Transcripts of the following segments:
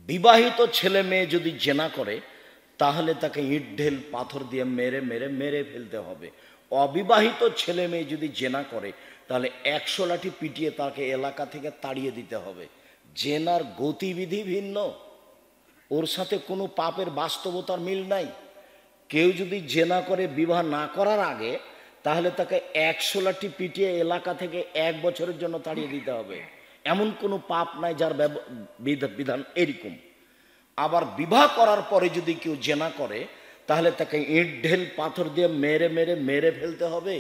বিবাহিত ছেলে মেয়ে যদি জেনা করে তাহলে তাকে ইট ঢেল পাথর দিয়ে মেরে মেরে মেরে ফেলতে হবে। অবিবাহিত ছেলে মেয়ে যদি জেনা করে তাহলে 100 লাঠি পিটিয়ে তাকে এলাকা থেকে তাড়িয়ে দিতে হবে। জেনার গতিবিধি ভিন্ন, ওর সাথে কোনো পাপের বাস্তবতার মিল নাই। কেউ যদি জেনা করে বিবাহ না করার আগে তাহলে তাকে 100 লাঠি পিটিয়ে এলাকা থেকে 1 বছরের জন্য তাড়িয়ে দিতে হবে। এমন কোনো পাপ নাই যার বিধান এরকম। আবার বিবাহ করার পরে যদি কেউ জেনা করে তাহলে তাকে ইট ঢেল পাথর দিয়ে মেরে মেরে মেরে ফেলতে হবে।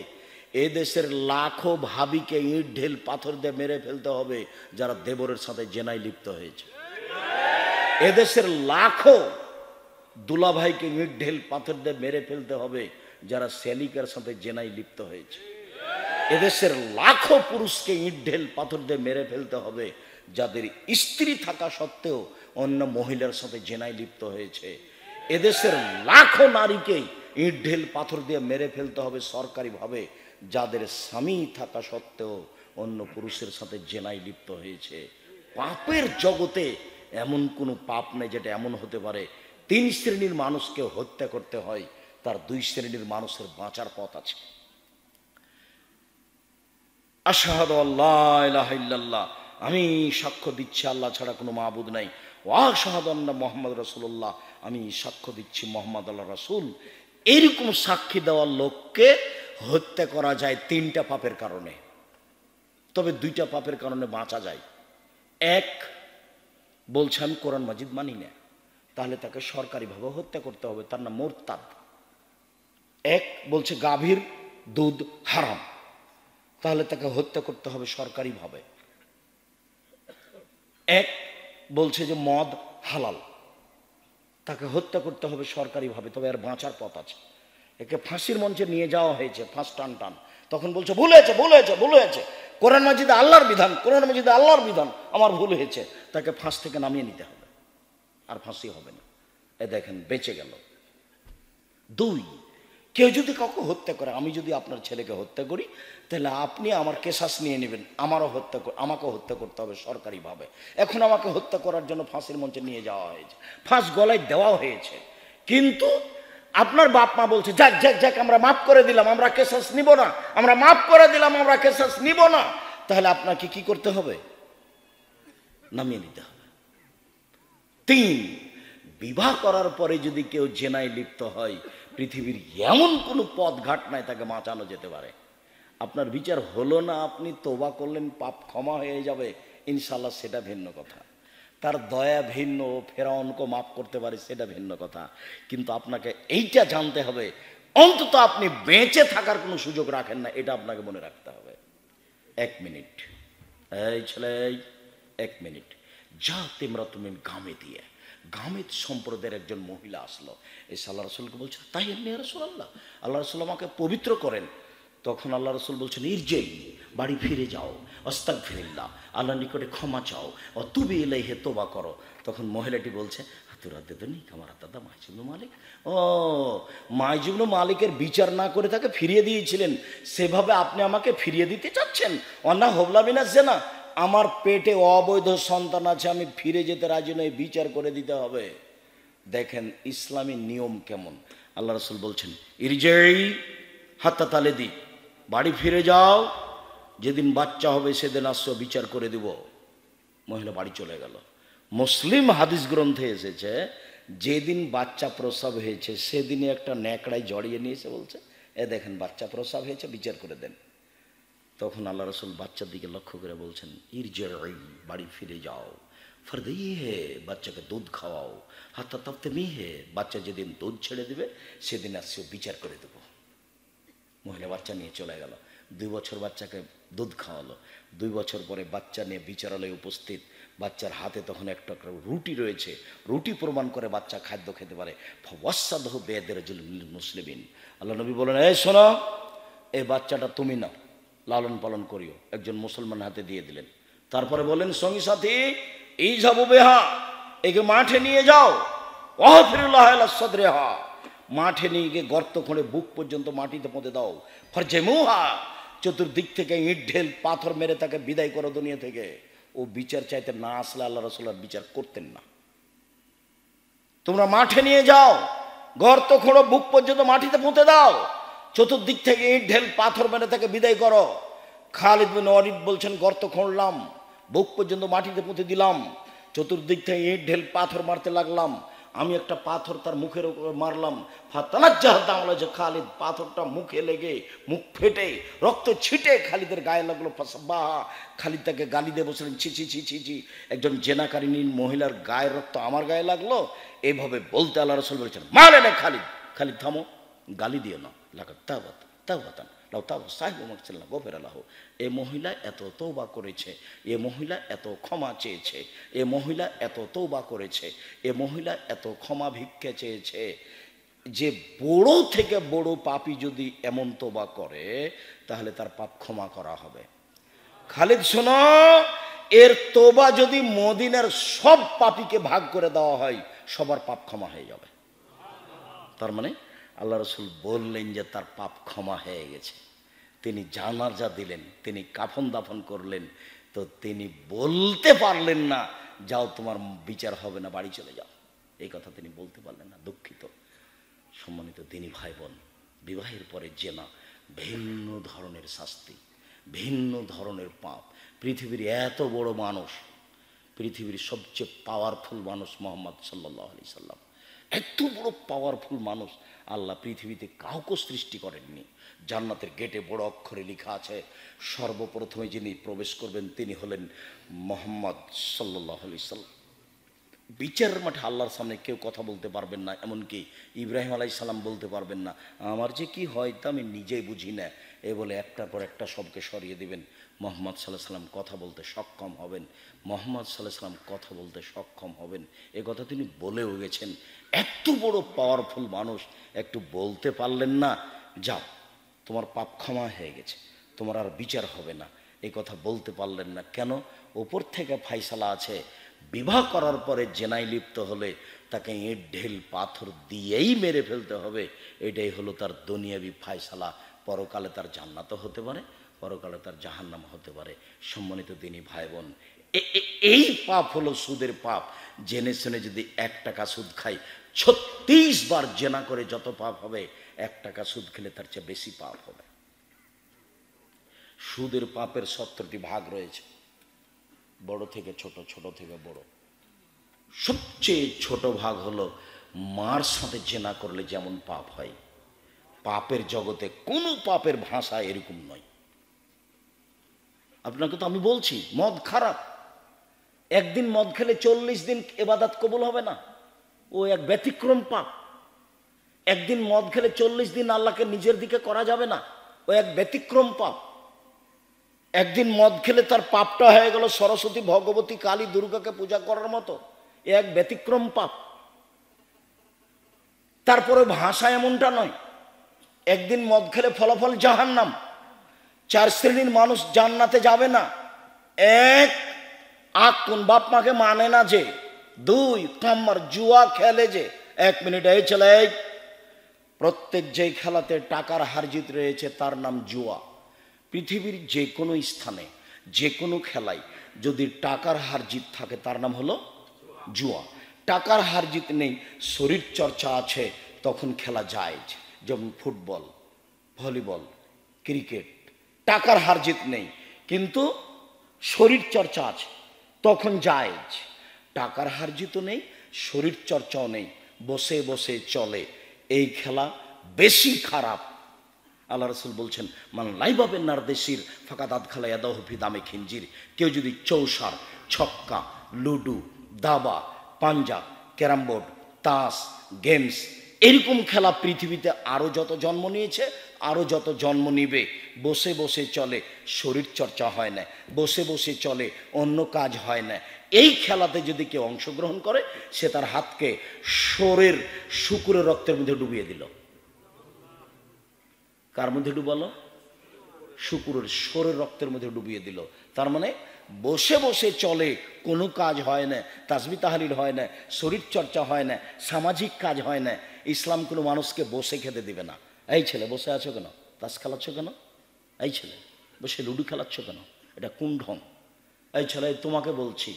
এদেশের লাখো ভাবিকে ইট ঢেল পাথর দিয়ে মেরে ফেলতে হবে যারা দেবরের সাথে জেনায় লিপ্ত হয়েছে। এদেশের লাখো দুলাভাইকে ইট ঢেল পাথর দিয়ে মেরে ফেলতে হবে যারা শ্যালিকার সাথে জেনায় লিপ্ত হয়েছে। এদেশের লাখো পুরুষকে ইট ঢেল পাথর দিয়ে মেরে ফেলতে হবে যাদের স্ত্রী থাকা সত্ত্বেও অন্য মহিলার সাথে জেনায় লিপ্ত হয়েছে। এদেশের লাখো নারীকে ইট ঢেল পাথর দিয়ে মেরে ফেলতে হবে সরকারিভাবে যাদের স্বামী থাকা সত্ত্বেও অন্য পুরুষের সাথে জেনায় লিপ্ত হয়েছে। পাপের জগতে এমন কোনো পাপ নেই যেটা এমন হতে পারে 3 শ্রেণীর মানুষকে হত্যা করতে হয়, তার 2 শ্রেণীর মানুষের বাঁচার পথ আছে। আশহাদু আল্লা ইলাহা ইল্লাল্লাহ, আমি সাক্ষ্য দিচ্ছি আল্লাহ ছাড়া কোনো মাবুদ নাই। ওয়া আশহাদু আন্না মুহাম্মদ রাসূলুল্লাহ, আমি সাক্ষ্য দিচ্ছি মুহাম্মদ আল্লাহ রাসূল। এরকম সাক্ষী দেওয়ার লোককে হত্যা করা যায় 3টা পাপের কারণে, তবে 2টা পাপের কারণে বাঁচা যায়। এক, বলছে আমি কোরআন মাজিদ মানি না, তাহলে তাকে সরকারিভাবে হত্যা করতে হবে, তার নাম মুরতাদ। এক, বলছে গাভীর দুধ হারাম, তাহলে তাকে হত্যা করতে হবে সরকারিভাবে। এক, বলছে যে মদ হালাল, তাকে হত্যা করতে হবে সরকারিভাবে, তবে আর বাঁচার পথ আছে। একে ফাঁসির মঞ্চে নিয়ে যাওয়া হয়েছে, ফাঁস টান টান, তখন বলছে ভুল হয়েছে ভুল হয়েছে ভুল হয়েছে, কোরআন মাজিদে আল্লাহর বিধান, কোরআন মাজিদে আল্লাহর বিধান, আমার ভুল হয়েছে। তাকে ফাঁস থেকে নামিয়ে নিতে হবে, আর ফাঁসি হবে না। এ দেখেন বেঁচে গেল। 2, কেউ যদি কাউকে হত্যা করে, আমি যদি আপনার ছেলেকে হত্যা করি তাহলে আপনি আমার কেসাস নিয়ে নেবেন, আমাকে হত্যা করতে হবে সরকারিভাবে। এখন আমাকে হত্যা করার জন্য ফাঁসির মঞ্চে নিয়ে যাওয়া হয়েছে, ফাঁস গলায় দেওয়া হয়েছে, কিন্তু আপনার বাপ মা বলছে যাক যাক যাক আমরা মাফ করে দিলাম, আমরা কেসাস নিব না, আমরা মাফ করে দিলাম, আমরা কেসাস নিব না। তাহলে আপনাকে কি করতে হবে? নামিয়ে নিতে হবে। 3, বিবাহ করার পরে যদি কেউ জেনায় লিপ্ত হয়, পৃথিবীর এমন কোনো পথ ঘাট নাই তাকে বাঁচানো যেতে পারে। আপনার বিচার হলো না, আপনি তওবা করলেন, পাপ ক্ষমা হয়ে যাবে ইনশাআল্লাহ, সেটা ভিন্ন কথা। তার দয়া ভিন্ন, ফেরাউনকে মাফ করতে পারে সেটা ভিন্ন কথা। কিন্তু আপনাকে এইটা জানতে হবে, অন্তত আপনি বেঁচে থাকার কোনো সুযোগ রাখেন না, এটা আপনাকে মনে রাখতে হবে। 1 মিনিট, এই ছেলে 1 মিনিট, যা তোমরা তুমি গামে দিয়ে, গামেদ সম্প্রদায়ের একজন মহিলা আসলো, এসে আল্লাহ রসুলকে বলছে তাই এমনি রাসূলুল্লাহ, আল্লাহ রসুল আমাকে পবিত্র করেন। তখন আল্লাহ রসুল বলছেন ইরজিই, বাড়ি ফিরে যাও, আস্তাগফিরুল্লাহ, আল্লাহর নিকটে ক্ষমা চাও, ও তুবি ইলাইহি, তওবা করো। তখন মহিলাটি বলছে হাতুরাদ্দেদনি কামার দাদা মাইজুবনু মালিক, ও মাইজুবনু মালিকের বিচার না করে তাকে ফিরিয়ে দিয়েছিলেন, সেভাবে আপনি আমাকে ফিরিয়ে দিতে চাচ্ছেন? অন্না হবলা বিনা জেনা, আমার পেটে অবৈধ সন্তান আছে, আমি ফিরে যেতে রাজি নই, বিচার করে দিতে হবে। দেখেন ইসলামী নিয়ম কেমন। আল্লাহ রসুল বলছেন ইরজিই হাত্তা তালেদি, বাড়ি ফিরে যাও, যেদিন বাচ্চা হবে সেদিন আসো, বিচার করে দিব। মহিলা বাড়ি চলে গেল। মুসলিম হাদিস গ্রন্থে এসেছে যেদিন বাচ্চা প্রসব হয়েছে সেদিনে একটা ন্যাকড়ায় জড়িয়ে নিয়ে এসে বলছে এ দেখেন বাচ্চা প্রসব হয়েছে, বিচার করে দেন। তখন আল্লাহ রসুল বাচ্চার দিকে লক্ষ্য করে বলছেন ইরজিই, বাড়ি ফিরে যাও, ফরদিহি হে, বাচ্চাকে দুধ খাওয়াও, হাত্তা তাফতেমি হে, বাচ্চা যেদিন দুধ ছেড়ে দেবে সেদিন আসছে বিচার করে দেব। মহিলা বাচ্চা নিয়ে চলে গেল, 2 বছর বাচ্চাকে দুধ খাওয়ালো। 2 বছর পরে বাচ্চা নিয়ে বিচারালয়ে উপস্থিত, বাচ্চার হাতে তখন একটা রুটি রয়েছে, রুটি প্রমাণ করে বাচ্চা খাদ্য খেতে পারে। ফাওয়াসাদহু বিয়াদির মুসলিমিন, আল্লাহ নবী বলেন এই শোনো, এই বাচ্চাটা তুমি না, লালন পালন করিও, একজন মুসলমান হাতে দিয়ে দিলেন। তারপরে বলেন সঙ্গী সাথী ইযহাবু বিহা, একে মাঠে নিয়ে যাও, ওয়াহফিরুল্লাহ আলা সাদরিহা, মাঠে নিয়ে গিয়ে গর্ত খুঁড়ে বুক পর্যন্ত মাটিতে পুঁতে দাও। ফারজামুহা, চতুর্দিক থেকে ইট ঢেল পাথর মেরে তাকে বিদায় করো দুনিয়া থেকে। ও বিচার চাইতে না আসলে আল্লাহ রাসূল আর বিচার করতেন না। তোমরা মাঠে নিয়ে যাও, গর্ত খোঁড়ো, বুক পর্যন্ত মাটিতে পুঁতে দাও, চতুর্দিক থেকে ইট ঢেল পাথর মেরে তাকে বিদায় করো। খালিদ বিন ওয়ালিদ বলছেন, গর্ত খুঁড়লাম, বুক পর্যন্ত মাটিতে পুঁতে দিলাম, চতুর্দিক থেকে ইট ঢেল পাথর মারতে লাগলাম, আমি একটা পাথর তার মুখের উপরে মারলাম, যে খালিদ, পাথরটা মুখে লেগে মুখ ফেটে রক্ত ছিটে খালিদের গায়ে লাগলো। খালিদ তাকে গালি দিয়ে বসলেন, ছি ছি ছি ছি ছি, একজন জেনাকারিনী মহিলার গায়ের রক্ত আমার গায়ে লাগলো। এইভাবে বলতে আল্লাহ রাসূল বলেছেন, মারলেন খালিদ, খালিদ থামো, গালি দিও না, এ মহিলা এত তওবা করেছে, এ মহিলা এত ক্ষমা চেয়েছে, এ মহিলা এত তওবা করেছে, এ মহিলা এত ক্ষমা ভিক্ষা চেয়েছে, যে বড় থেকে বড় পাপী যদি এমন তওবা করে তাহলে তার পাপ ক্ষমা করা হবে। খালিদ শোনো, এর তওবা যদি মদিনার সব পাপীকে ভাগ করে দেওয়া হয়, সবার পাপ ক্ষমা হয়ে যাবে। তার মানে আল্লাহ রাসূল বললেন যে তার পাপ ক্ষমা হয়ে গেছে। তিনি জানাজা দিলেন, তিনি কাফন দাফন করলেন, তো তিনি বলতে পারলেন না যাও তোমার বিচার হবে না, বাড়ি চলে যাও, এই কথা তিনি বলতে পারলেন না। দুঃখিত। সম্মানিত দিনী ভাই বোন, বিবাহের পরে জেনা ভিন্ন ধরনের শাস্তি, ভিন্ন ধরনের পাপ। পৃথিবীর এত বড় মানুষ, পৃথিবীর সবচেয়ে পাওয়ারফুল মানুষ মুহাম্মদ সাল্লাল্লাহু আলাইহি সাল্লাম, এত বড় পাওয়ারফুল মানুষ আল্লাহ পৃথিবীতে কাউকে সৃষ্টি করেননি। জান্নাতের গেটে বড় অক্ষরে লেখা আছে, সর্বপ্রথমে যিনি প্রবেশ করবেন তিনি হলেন মুহাম্মদ সাল্লাল্লাহু আলাইহি সাল্লাম। বিচারের মাঠে আল্লাহর সামনে কেউ কথা বলতে পারবেন না, এমনকি ইব্রাহিম আলাইহিস সালাম বলতে পারবেন না, আমার যে কি হয় তা আমি নিজেই বুঝি না, এ বলে একটার পর একটা সবকে সরিয়ে দিবেন। মুহাম্মদ সাল্লাল্লাহু আলাইহি সাল্লাম কথা বলতে সক্ষম হবেন, মুহাম্মদ সাল্লাল্লাহু আলাইহি সাল্লাম কথা বলতে সক্ষম হবেন, এ কথা তিনি বলেও গেছেন। এত বড় পাওয়ারফুল মানুষ একটু বলতে পারলেন না, যাও তোমার পাপ ক্ষমা হয়ে গেছে, তোমার আর বিচার হবে না, এই কথা বলতে পারলেন না। কেন? ওপর থেকে ফাইসালা আছে, বিবাহ করার পরে জেনায় লিপ্ত হলে তাকে ইট ঢেল পাথর দিয়েই মেরে ফেলতে হবে। এটাই হলো তার দুনিয়াবি ফাইসালা। পরকালে তার জান্নাতও হতে পারে, পরকালে তার জাহান্নাম হতে পারে। সম্মানিত দিনী ভাই বোন, এই পাপ হলো সুদের পাপ। জেনে শুনে যদি 1 টাকা সুদ খাই, 36 বার জেনা করে যত পাপ হবে, 1 টাকা সুদ খেলে তার চেয়ে বেশি পাপ হবে। সুদের পাপের 70টি ভাগ রয়েছে, বড় থেকে ছোট, ছোট থেকে বড়। সবচেয়ে ছোট ভাগ হলো মার সাথে জেনা করলে যেমন পাপ হয়, পাপের জগতে কোনো পাপের ভাষা এরকম নয়। আপনাকে তো আমি বলছি মদ খারাপ, একদিন মদ খেলে 40 দিন ইবাদত কবুল হবে না, ও এক ব্যতিক্রম পাপ। একদিন মদ খেলে 40 দিন আল্লাহকে নিজের দিকে করা যাবে না, ও এক ব্যতিক্রম পাপ। একদিন মদ খেলে তার পাপটা হয়ে গেল সরস্বতী, ভগবতী, কালী, দুর্গাকে পূজা করার মতো, এ এক ব্যতিক্রম পাপ। তারপরে ভাষা এমনটা নয়, একদিন মদ খেলে ফলাফল জাহান্নাম। 4 শ্রেণীর মানুষ জান্নাতে যাবে না। 1, কোন বাপ মাকে মানে না যে। 2, কাম্মার, জুয়া খেলে যে। 1 মিনিট, এই ছেলে, প্রত্যেক যে খেলাতে টাকার হারজিত রয়েছে তার নাম জুয়া। পৃথিবীর যে কোনো স্থানে যে কোনো খেলায় যদি টাকার হারজিত থাকে তার নাম হলো জুয়া। টাকার হারজিত নেই, শরীর চর্চা আছে, তখন খেলা জায়েজ। যেমন ফুটবল, ভলিবল, ক্রিকেট, টাকার হারজিত নেই কিন্তু শরীর চর্চা আছে, তখন জায়েজ। টাকার হারজিত নেই, শরীর চর্চাও নেই, বসে বসে চলে, এই খেলা বেশি খারাপ। আল্লাহ রাসূল বলছেন, মান লাইবাবেন নারদেশির ফাঁকা দাঁত খালা ইয়াদাহু ফি দামে খিনজির। কেউ যদি চৌসার, ছক্কা, লুডু, দাবা, পাঞ্জা, ক্যারাম বোর্ড, তাস, গেমস, এরকম খেলা পৃথিবীতে আরও যত জন্ম নিয়েছে, আরও যত জন্ম নিবে, বসে বসে চলে, শরীর চর্চা হয় না, বসে বসে চলে, অন্য কাজ হয় না, এই খেলাতে যদি কেউ অংশগ্রহণ করে, সে তার হাতকে শরীর শুকুরের রক্তের মধ্যে ডুবিয়ে দিল। কার মধ্যে ডুবালো? শুকুরের, শরীর রক্তের মধ্যে ডুবিয়ে দিল। তার মানে বসে বসে চলে, কোনো কাজ হয় না, তাসবিহ তাহলিল হয় না, শরীর চর্চা হয় না, সামাজিক কাজ হয় না। ইসলাম কোনো মানুষকে বসে খেতে দিবে না। এই ছেলে বসে আছো কেন? তাস খেলাচ্ছ কেন? এই ছেলে বসে লুডু খেলাচ্ছ কেন? এটা কোন ঢং? এই ছেলে তোমাকে বলছি,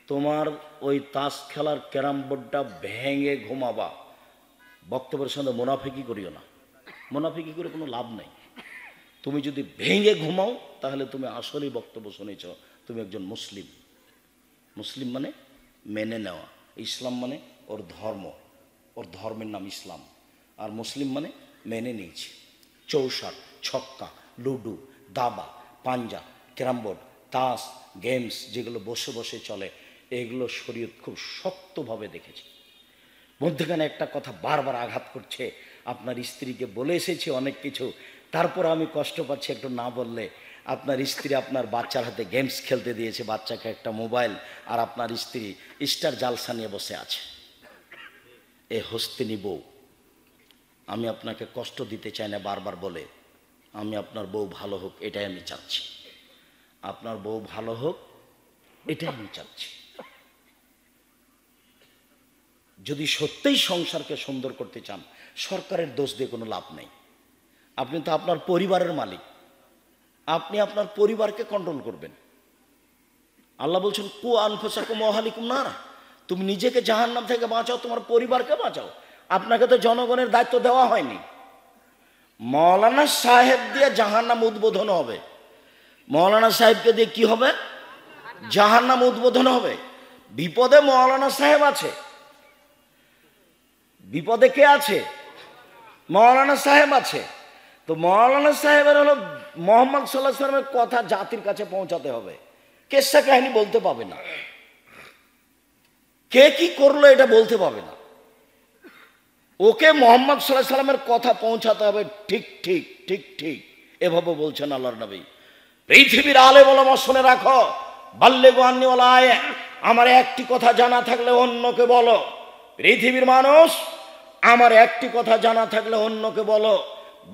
তোমার ওই তাস খেলার ক্যারাম বোর্ডটা ভেঙে ঘুমাবা, বক্তব্যের সঙ্গে মুনাফিকি করিও না। মুনাফিকি করে কোনো লাভ নেই। তুমি যদি ভেঙে ঘুমাও তাহলে তুমি আসলেই বক্তব্য শুনেছ, তুমি একজন মুসলিম। মুসলিম মানে মেনে নেওয়া, ইসলাম মানে ওর ধর্ম, ওর ধর্মের নাম ইসলাম। আর মুসলিম মানে মেনে নিয়েছি। চৌসার, ছক্কা, লুডু, দাবা, পাঞ্জা, ক্যারাম বোর্ড, তাস, গেমস যেগুলো বসে বসে চলে, এগুলো শরীয়ত খুব শক্তভাবে দেখেছে। মধ্যখানে একটা কথা বারবার আঘাত করছে, আপনার স্ত্রীকে বলে এসেছি অনেক কিছু, তারপর আমি কষ্ট পাচ্ছি একটু না বললে। আপনার স্ত্রী আপনার বাচ্চার হাতে গেমস খেলতে দিয়েছে, বাচ্চাকে একটা মোবাইল, আর আপনার স্ত্রী স্টার জালসা নিয়ে বসে আছে। এ হস্তিনী বউ। আমি আপনাকে কষ্ট দিতে চাই না বারবার বলে, আমি আপনার বউ ভালো হোক এটাই আমি চাচ্ছি। আপনার বউ ভালো হোক এটাই আমি চাচ্ছি। যদি সত্যিই সংসারকে সুন্দর করতে চান, সরকারের দোষ দিয়ে কোনো লাভ নেই। আপনি তো আপনার পরিবারের মালিক, আপনি আপনার পরিবারকে কন্ট্রোল করবেন। আল্লাহ বলছেন কু আনফুসাকুম ওয়া আহলিকুম নারা, তুমি নিজেকে জাহান্নাম থেকে বাঁচাও, তোমার পরিবারকে বাঁচাও। আপনাকে তো জনগণের দায়িত্ব দেওয়া হয়নি। মৌলানা সাহেব দিয়ে জাহান্নাম উদ্বোধন হবে। মৌলানা সাহেবকে দিয়ে কি হবে? জাহান্নাম উদ্বোধন হবে। বিপদে মৌলানা সাহেব আছে। বিপদে কে আছে? মৌলানা সাহেব আছে। তো মৌলানা সাহেবের হলো মোহাম্মদ সাল্লাল্লাহু আলাইহি ওয়াসাল্লামের কথা জাতির কাছে পৌঁছাতে হবে। কেসা কাহিনী বলতে পাবে না, কে কি করলো এটা বলতে পাবে না। ওকে মোহাম্মদ সাল্লাল্লাহু আলাইহি ওয়াসাল্লামের কথা পৌঁছাতে হবে। ঠিক ঠিক ঠিক ঠিক এভাবে বলছেন আল্লাহর নবী। পৃথিবীর আলেম ওলামা শুনে রাখো, বাল্লিগু আন্নী ওয়ালা আয়া, আমার একটি কথা জানা থাকলে অন্যকে বলো। পৃথিবীর মানুষ, আমার একটি কথা জানা থাকলে অন্যকে বলো।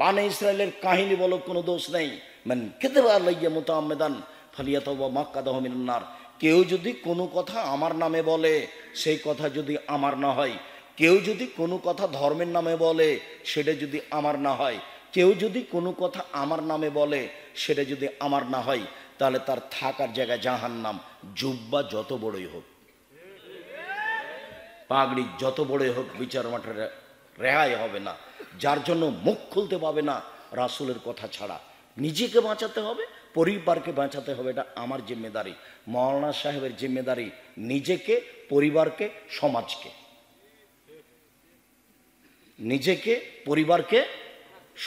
বানে ইসরায়েলের কাহিনী বলো, কোনো দোষ নেই। মান কাযাবা আলাইয়া মুতাআম্মিদান ফালিয়াতাওবা মাক্কাদাহু মিনান নার। কেউ যদি কোনো কথা আমার নামে বলে, সেই কথা যদি আমার না হয়, কেউ যদি কোনো কথা ধর্মের নামে বলে, সেটা যদি আমার না হয়, কেউ যদি কোনো কথা আমার নামে বলে, সেটা যদি আমার না হয়, তাহলে তার থাকার জায়গায় জাহান্নাম। জুব্বা যত বড়ই হোক, পাগড়ি যত বড়ই হোক, বিচার মাঠে রেহাই হবে না। যার জন্য মুখ খুলতে পাবে না রাসূলের কথা ছাড়া। নিজেকে বাঁচাতে হবে, পরিবারকে বাঁচাতে হবে, এটা আমার জিম্মেদারি। মৌলানা সাহেবের জিম্মেদারি নিজেকে, পরিবারকে, সমাজকে। নিজেকে, পরিবারকে,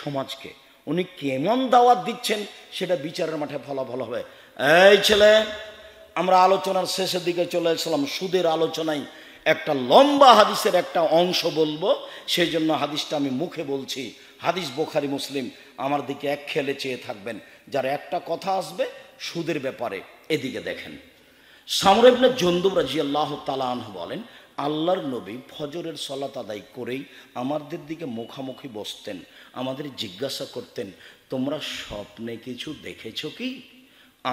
সমাজকে। উনি কেমন দাওয়াত দিচ্ছেন সেটা বিচারের মাঠে ফলাফল হবে। এই ছেলে, আমরা আলোচনার শেষের দিকে চলে এসেছিলাম। সুদের আলোচনায় একটা লম্বা হাদিসের একটা অংশ বলবো, সেই জন্য হাদিসটা আমি মুখে বলছি। হাদিস বুখারী মুসলিম। আমার দিকে এক খেলে চেয়ে থাকবেন। যার একটা কথা আসবে সুদের ব্যাপারে, এদিকে দেখেন। সামর ইবনে জুনদুব রাদিয়াল্লাহু তাআলা আনহু বলেন, আল্লাহর নবী ফজরের সালাত আদায় করেই আমাদের দিকে মুখামুখি বসতেন, আমাদের জিজ্ঞাসা করতেন, তোমরা স্বপ্নে কিছু দেখেছো কি?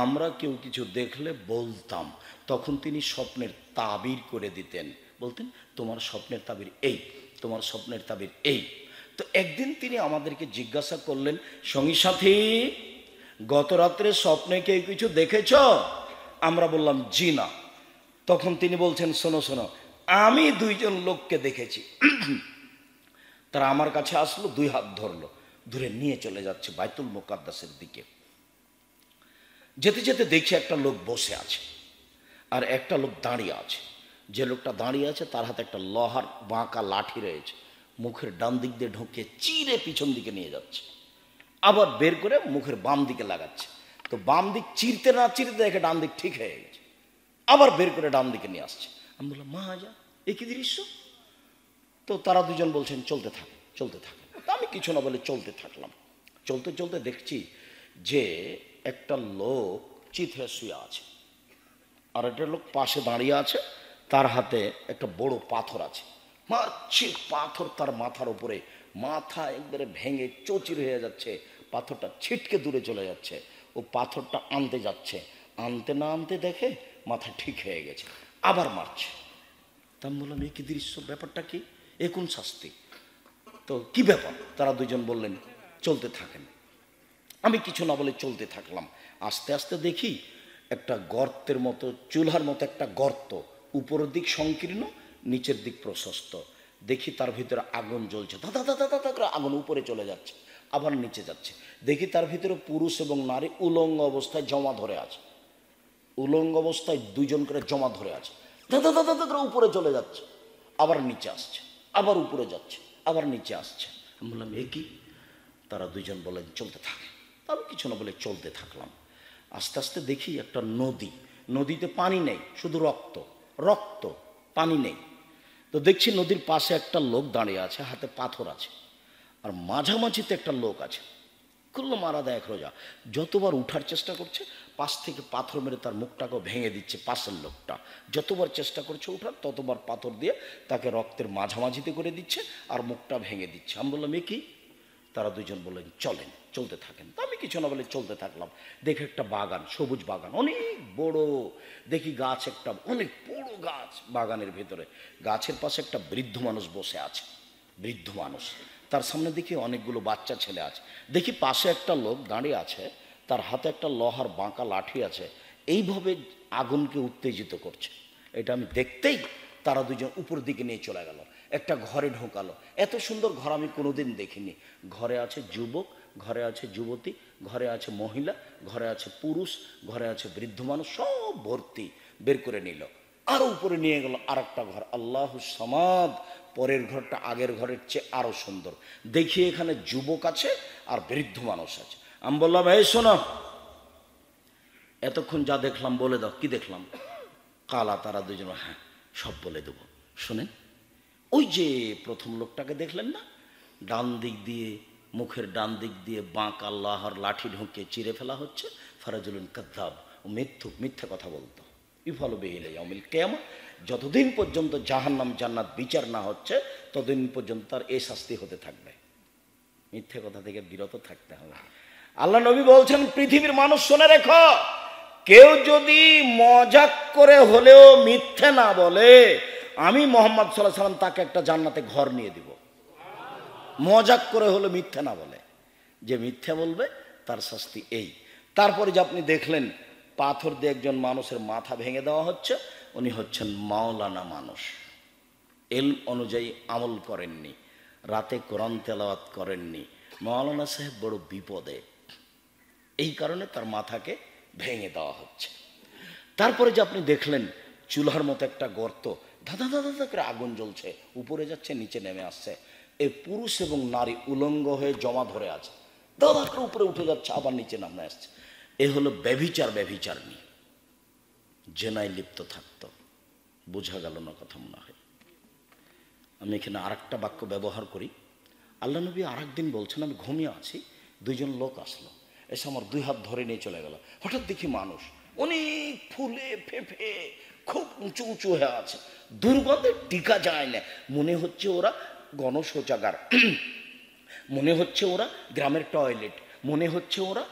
আমরা কেউ কিছু দেখলে বলতাম, তখন তিনি স্বপ্নের তাবির করে দিতেন। বলতেন, তোমার স্বপ্নের তাবির এই, তোমার স্বপ্নের তাবির এই। তো একদিন তিনি আমাদেরকে জিজ্ঞাসা করলেন, সঙ্গী সাথী, গত রাত্রে স্বপ্নে কেউ কিছু দেখেছ? আমরা বললাম জি না। তখন তিনি বলছেন, শোনো শোনো, আমি দুইজন লোককে দেখেছি। তারা আমার কাছে আসলো, দুই হাত ধরলো, ধরে নিয়ে চলে যাচ্ছে বাইতুল মুকাদ্দাসের দিকে। যেতে যেতে দেখি একটা লোক বসে আছে আর একটা লোক দাঁড়িয়ে আছে। যে লোকটা দাঁড়িয়ে আছে তার হাতে একটা লোহার বাঁকা লাঠি রয়েছে, মুখের ডান দিক দিয়ে ঢোকে চিরে পিছন দিকে নিয়ে যাচ্ছে, আবার বের করে মুখের বাম দিকে লাগাচ্ছে। তো বাম দিক চিরতে না চিরতে দেখে ডান দিক ঠিক হয়ে গেছে, আবার বের করে ডান দিকে নিয়ে আসছে। আমি বললাম, মা যা, এ কি দৃশ্য? তো তারা দুজন বলছেন, চলতে থাকে চলতে থাকে। আমি কিছু না বলে চলতে থাকলাম। চলতে চলতে দেখছি যে একটা লোক চিত হয়ে শুয়ে আছে, আর একটা লোক পাশে দাঁড়িয়ে আছে, তার হাতে একটা বড় পাথর আছে। মারছে পাথর তার মাথার উপরে, মাথা একবারে ভেঙে চৌচির হয়ে যাচ্ছে, পাথরটা ছিটকে দূরে চলে যাচ্ছে। ও পাথরটা আনতে যাচ্ছে, আনতে না আনতে দেখে মাথা ঠিক হয়ে গেছে, আবার মারছে। তা আমি বললাম, এ কি দৃশ্য, ব্যাপারটা কি, এ কোন শাস্তি? তো কি ব্যাপার? তারা দুজন বললেন, চলতে থাকেন। আমি কিছু না বলে চলতে থাকলাম। আস্তে আস্তে দেখি একটা গর্তের মতো, চুলার মতো একটা গর্ত, উপরের দিক সংকীর্ণ, নিচের দিক প্রশস্ত। দেখি তার ভিতরে আগুন জ্বলছে, দাদা দাদা দাদা করে আগুন উপরে চলে যাচ্ছে, আবার নিচে যাচ্ছে। দেখি তার ভিতরে পুরুষ এবং নারী উলঙ্গ অবস্থায় জমা ধরে আছে, উলঙ্গ অবস্থায় দুইজন করে জমা ধরে আছে, দাদা দাদা দাদা করে উপরে চলে যাচ্ছে, আবার নিচে আসছে, আবার উপরে যাচ্ছে, আবার নিচে আসছে। আমি বললাম এ কি? তারা দুইজন বলেন চলতে থাকে। আমি কিছু না বলে চলতে থাকলাম। আস্তে আস্তে দেখি একটা নদী, নদীতে পানি নেই, শুধু রক্ত, রক্ত, পানি নেই। তো দেখছি নদীর পাশে একটা লোক দাঁড়িয়ে আছে, হাতে পাথর আছে, আর মাঝামাঝিতে একটা লোক আছে, খুললো মারা দেয় এক রোজা। যতবার উঠার চেষ্টা করছে, পাশ থেকে পাথর মেরে তার মুখটাকেও ভেঙে দিচ্ছে। পাশের লোকটা যতবার চেষ্টা করছে উঠার, ততবার পাথর দিয়ে তাকে রক্তের মাঝামাঝিতে করে দিচ্ছে আর মুখটা ভেঙে দিচ্ছে। আমি বললাম এ কি? তারা দুজন বললেন চলেন, চলতে থাকেন। তো আমি কিছু না বলে চলতে থাকলাম। দেখে একটা বাগান, সবুজ বাগান, অনেক বড়। দেখি গাছ, একটা অনেক বড় গাছ, বাগানের ভেতরে গাছের পাশে একটা বৃদ্ধ মানুষ বসে আছে, বৃদ্ধ মানুষ। তার সামনে দেখি অনেকগুলো বাচ্চা ছেলে আছে। দেখি পাশে একটা লোক দাঁড়িয়ে আছে, তার হাতে একটা লোহার বাঁকা লাঠি আছে, এইভাবে আগুনকে উত্তেজিত করছে। এটা আমি দেখতেই তারা দুজন উপর দিকে নিয়ে চলে গেল, একটা ঘরে ঢোকালো। এত সুন্দর ঘর আমি কোনোদিন দেখিনি। ঘরে আছে যুবক, ঘরে আছে যুবতী, ঘরে আছে মহিলা, ঘরে আছে পুরুষ, ঘরে আছে বৃদ্ধ মানুষ, সব ভর্তি। বের করে নিল, আরো উপরে নিয়ে গেল আর একটা ঘর, আল্লাহু সামাদ। পরের ঘরটা আগের ঘরের চেয়ে আরো সুন্দর। দেখি এখানে যুবক আছে আর বৃদ্ধ মানুষ আছে। আমি বললাম এই শোনো, এতক্ষণ যা দেখলাম বলে দাও, কি দেখলাম? কালা। তারা দুজন হ্যাঁ সব বলে দেবো। শোনেন, ওই যে প্রথম লোকটাকে দেখলেন না, ডান দিক দিয়ে, মুখের ডান দিক দিয়ে বাঁকা লোহার লাঠি ঢুকে চিরে ফেলা হচ্ছে। ফারাজুলুন কাযযাব, ও মিথ্যুক, মিথ্যা কথা বলতো। ইফালু বিহি ইয়াউমিল কিয়ামা, যতদিন পর্যন্ত জাহান্নাম জান্নাত বিচার না হচ্ছে ততদিন পর্যন্ত তার এই শাস্তি হতে থাকবে। মিথ্যে কথা থেকে বিরত থাকতে হবে। আল্লাহ নবী বলছেন পৃথিবীর মানুষ শুনে রেখো, কেউ যদি মজাক করে হলেও মিথ্যে না বলে, আমি মুহাম্মদ সাল্লাল্লাহু আলাইহি ওয়াসাল্লাম তাকে একটা জান্নাতে ঘর নিয়ে দিব। মজাক করে হলে মিথ্যে না বলে, যে মিথ্যে বলবে তার শাস্তি এই। তারপরে যে আপনি দেখলেন পাথর দিয়ে একজন মানুষের মাথা ভেঙে দেওয়া হচ্ছে, উনি হচ্ছেন মাওলানা মানুষ, ইলম অনুযায়ী আমল করেননি, রাতে কোরআন তেলাওয়াত করেননি। মাওলানা সাহেব বড় বিপদে, এই কারণে তার মাথাকে ভেঙে দেওয়া হচ্ছে। তারপরে যে আপনি দেখলেন চুলার মতো একটা গর্ত, ধাঁধা ধাঁধা ধাঁধা করে আগুন জ্বলছে, উপরে যাচ্ছে নিচে নেমে আসছে। এই পুরুষ এবং নারী উলঙ্গ হয়ে জমা ধরে আছে, দাদা করে উপরে উঠে যাচ্ছে, আবার নিচে নামে আসছে। এ হলো ব্যভিচার, ব্যভিচারিণী, জেনায় লিপ্ত থাকতো। বোঝা গেল না কথা মনে হয়? আমি এখানে আর একটা বাক্য ব্যবহার করি। আল্লাহ নবী আর একদিন বলছেন, আমি ঘুমিয়ে আছি, দুইজন লোক আসলো, এসে আমার দুই হাত ধরে নিয়ে চলে গেল। হঠাৎ দেখি মানুষ অনেক ফুলে ফেঁপে খুব উঁচু উঁচু হয়ে আছে, দুর্গন্ধে টিকা যায় না। মনে হচ্ছে ওরা গণশৌচাগার, মনে হচ্ছে ওরা গ্রামের টয়লেট, মনে হচ্ছে ওরা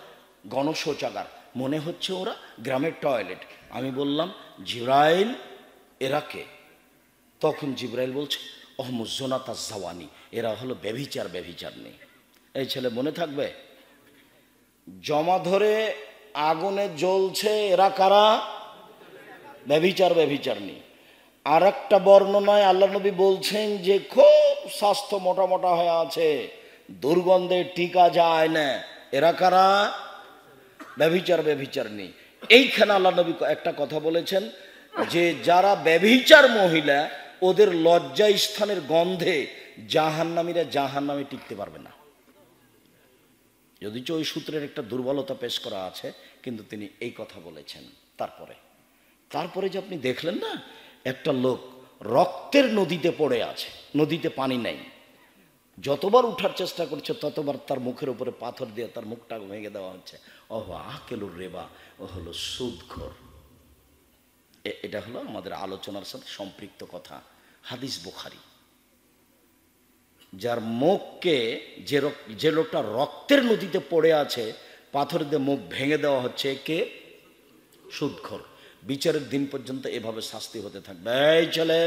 গণশৌচাগার, মনে হচ্ছে ওরা গ্রামের টয়লেট। আমি বললাম জিব্রাইল এরা কে? তখন জিব্রাইল বলছে অহমুজোনাতা জাওয়ানি, এরা হলো ব্যভিচার, ব্যভিচার নেই। এই ছেলে মনে থাকবে, জমা ধরে আগুনে জ্বলছে, এরা কারা? ব্যভিচার, ব্যভিচার নেই। আর একটা বর্ণনায় আল্লাহ নবী বলছেন যে খুব স্বাস্থ্য মোটা মোটা হয়ে আছে, দুর্গন্ধে টিকা যায় না, এরা কারা? ব্যভিচার, ব্যভিচার নেই। এইখানে আল্লাহ নবী একটা কথা বলেছেন যে যারা ব্যভিচার মহিলা, ওদের লজ্জা স্থানের গন্ধে জাহান্নামীরা জাহান্নামে টিকতে পারবে না। যদিচ ওই সূত্রের একটা দুর্বলতা পেশ করা আছে, কিন্তু তিনি এই কথা বলেছেন। তারপরে যে আপনি দেখলেন না, একটা লোক রক্তের নদীতে পড়ে আছে, নদীতে পানি নেই, যতবার উঠার চেষ্টা করছে ততবার তার মুখের উপরে পাথর দিয়ে তার মুখটা ভেঙে দেওয়া হচ্ছে। ওহ আকেলুর রেবা, ও হলো সুদখোর। এটা হলো আমাদের আলোচনার সাথে সম্পৃক্ত কথা, হাদিস বুখারী। যার মুখকে, যে লোকটা রক্তের নদীতে পড়ে আছে, পাথর দিয়ে মুখ ভেঙে দেওয়া হচ্ছে, কে? সুদখোর। বিচারের দিন পর্যন্ত এভাবে শাস্তি হতে থাকবে। এই ছেলে,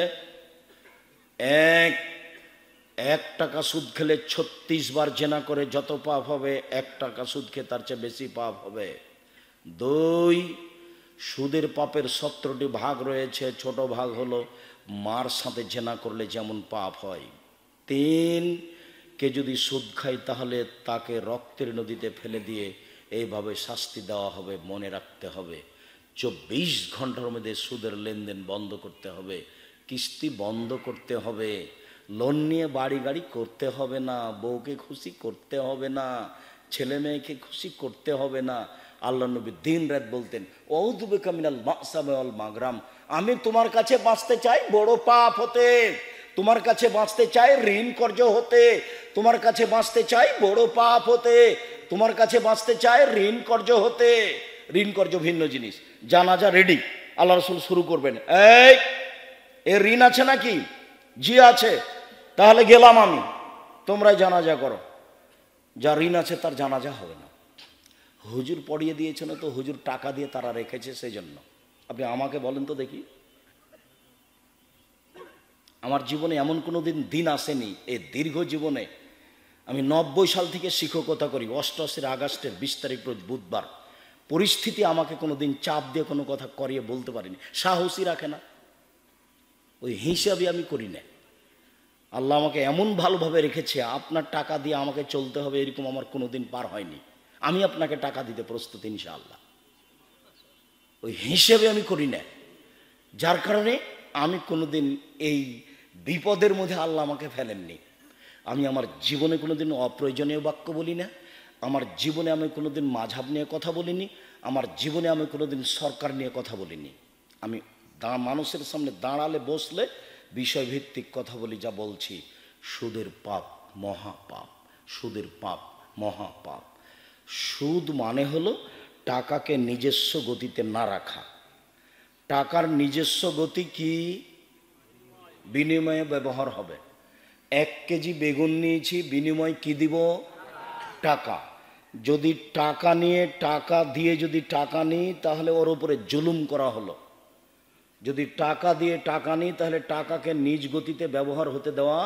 এক টাকা সুদ খেলে 36 বার জেনা করে যত পাপ হবে, 1 টাকা সুদ খেয়ে তার চেয়ে বেশি পাপ হবে। 2, সুদের পাপের 17টি ভাগ রয়েছে। ছোট ভাগ হলো মার সাথে জেনা করলে যেমন পাপ হয়। 3, কে যদি সুদ খায় তাহলে তাকে রক্তের নদীতে ফেলে দিয়ে এইভাবে শাস্তি দেওয়া হবে। মনে রাখতে হবে 24 ঘন্টার মধ্যে সুদের লেনদেন বন্ধ করতে হবে, কিস্তি বন্ধ করতে হবে, লোন নিয়ে বাড়ি গাড়ি করতে হবে না, বউকে খুশি করতে হবে না, ছেলে মেয়েকে খুশি করতে হবে না। আল্লাহ নবী দিন রাত বলতেন, আউযু বিকা মিনাল মাসামি ওয়াল মাগরাম, আমি তোমার কাছে বাঁচতে চাই বড় পাপ হতে, তোমার কাছে বাঁচতে চাই ঋণ কর্জ হতে, তোমার কাছে বাঁচতে চাই বড় পাপ হতে, তোমার কাছে বাঁচতে চাই ঋণ কর্জ হতে। ঋণ কর্জ ভিন্ন জিনিস। জানাজা রেডি, আল্লাহ রাসূল শুরু করবেন। এই এ ঋণ আছে নাকি? জি আছে। তাহলে গেলাম আমি, তোমরাই জানাজা করো। যা ঋণ আছে তার জানাজা হবে না। হুজুর পড়িয়ে দিয়েছে না তো, হুজুর টাকা দিয়ে তারা রেখেছে সেই জন্য। আপনি আমাকে বলেন তো দেখি, আমার জীবনে এমন কোনো দিন আসেনি, এই দীর্ঘ জীবনে আমি 90 সাল থেকে শিক্ষকতা করি। 88 আগস্টের 20 তারিখ রোজ বুধবার, পরিস্থিতি আমাকে কোনো দিন চাপ দিয়ে কোনো কথা করিয়ে বলতে পারিনি। সাহসী রাখে না, ওই হিসাবে আমি করি না। আল্লাহ আমাকে এমন ভালোভাবে রেখেছে, আপনার টাকা দিয়ে আমাকে চলতে হবে এরকম আমার কোনো দিন পার হয়নি। আমি আপনাকে টাকা দিতে প্রস্তুত ইনশাআল্লাহ, ওই হিসেবে আমি করি না। যার কারণে আমি কোনোদিন এই বিপদের মধ্যে আল্লাহ আমাকে ফেলেননি। আমি আমার জীবনে কোনোদিন অপ্রয়োজনীয় বাক্য বলি না, আমার জীবনে আমি কোনোদিন মাঝহাব নিয়ে কথা বলিনি, আমার জীবনে আমি কোনোদিন সরকার নিয়ে কথা বলিনি। আমি মানুষের সামনে দাঁড়ালে বসলে বিষয়ভিত্তিক কথা বলি। যা বলছি, সুদের পাপ মহাপাপ, সুদের পাপ মহাপাপ। সুদ মানে হলো টাকাকে নিজস্ব গতিতে না রাখা। টাকার নিজস্ব গতি কি? বিনিময়ে ব্যবহার হবে। 1 কেজি বেগুন নিয়েছি, বিনিময় কি দিব? টাকা। যদি টাকা নিয়ে টাকা দিয়ে যদি টাকা নিই তাহলে ওর উপরে জুলুম করা হলো। যদি টাকা দিয়ে টাকা নিই তাহলে টাকাকে নিজ গতিতে ব্যবহার হতে দেওয়া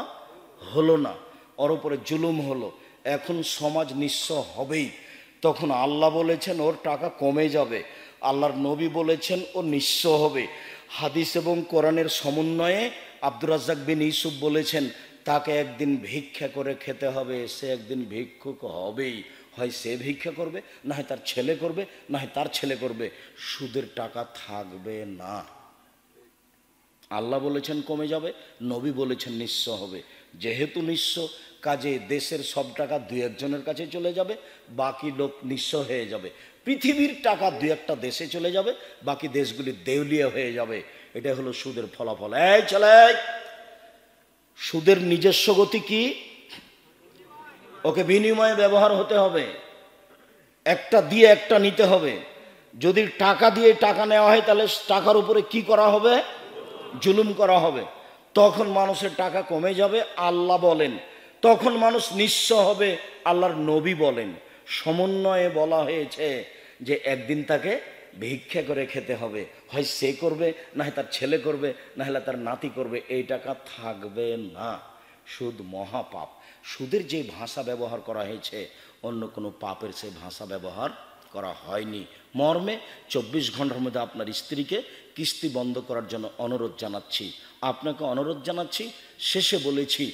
হলো না, ওর উপরে জুলুম হলো। এখন সমাজ নিঃস্ব হবেই। তখন আল্লাহ বলেছেন ওর টাকা কমে যাবে, আল্লাহর নবী বলেছেন ও নিঃস্ব হবে। হাদিস এবং কোরআনের সমন্বয়ে আব্দুর রাজ্জাক বিন ইউসুফ বলেছেন তাকে একদিন ভিক্ষা করে খেতে হবে, সে একদিন ভিক্ষুক হবেই। হয় সে ভিক্ষা করবে, না হয় তার ছেলে করবে, না হয় তার ছেলে করবে। সুদের টাকা থাকবে না। আল্লাহ বলেছেন কমে যাবে, নবী বলেছেন নিঃস্ব হবে। যেহেতু নিঃস্ব, কাজে দেশের সব টাকা 2-1 জনের কাছে চলে যাবে, বাকি লোক নিঃস্ব হয়ে যাবে। পৃথিবীর টাকা 2-1টা দেশে চলে যাবে, বাকি দেশগুলি দেউলিয়া হয়ে যাবে। এটা হলো সুদের ফলাফল। এই চলে, সুদের নিজস্ব গতি কি? ওকে বিনিময়ে ব্যবহার হতে হবে, একটা দিয়ে একটা নিতে হবে। যদি টাকা দিয়ে টাকা নেওয়া হয় তাহলে টাকার উপরে কি করা হবে? জুলুম করা হবে। তখন মানুষের টাকা কমে যাবে, আল্লাহ বলেন। তখন মানুষ নিঃস্ব হবে, আল্লাহর নবী বলেন। সমন্বয়ে বলা হয়েছে যে একদিন তাকে ভিক্ষা করে খেতে হবে, হয় সে করবে, না হয় তার ছেলে করবে, না হলে তার নাতি করবে। এই টাকা থাকবে না। সুদ মহাপাপ। সুদের যে ভাষা ব্যবহার করা হয়েছে অন্য কোনো পাপের সে ভাষা ব্যবহার করা হয়নি। মর্মে 24 ঘন্টার মধ্যে আপনার স্ত্রীকে কিস্তি বন্ধ করার জন্য অনুরোধ জানাচ্ছি। আপনাকে অনুরোধ জানাচ্ছি। শেষে বলেছি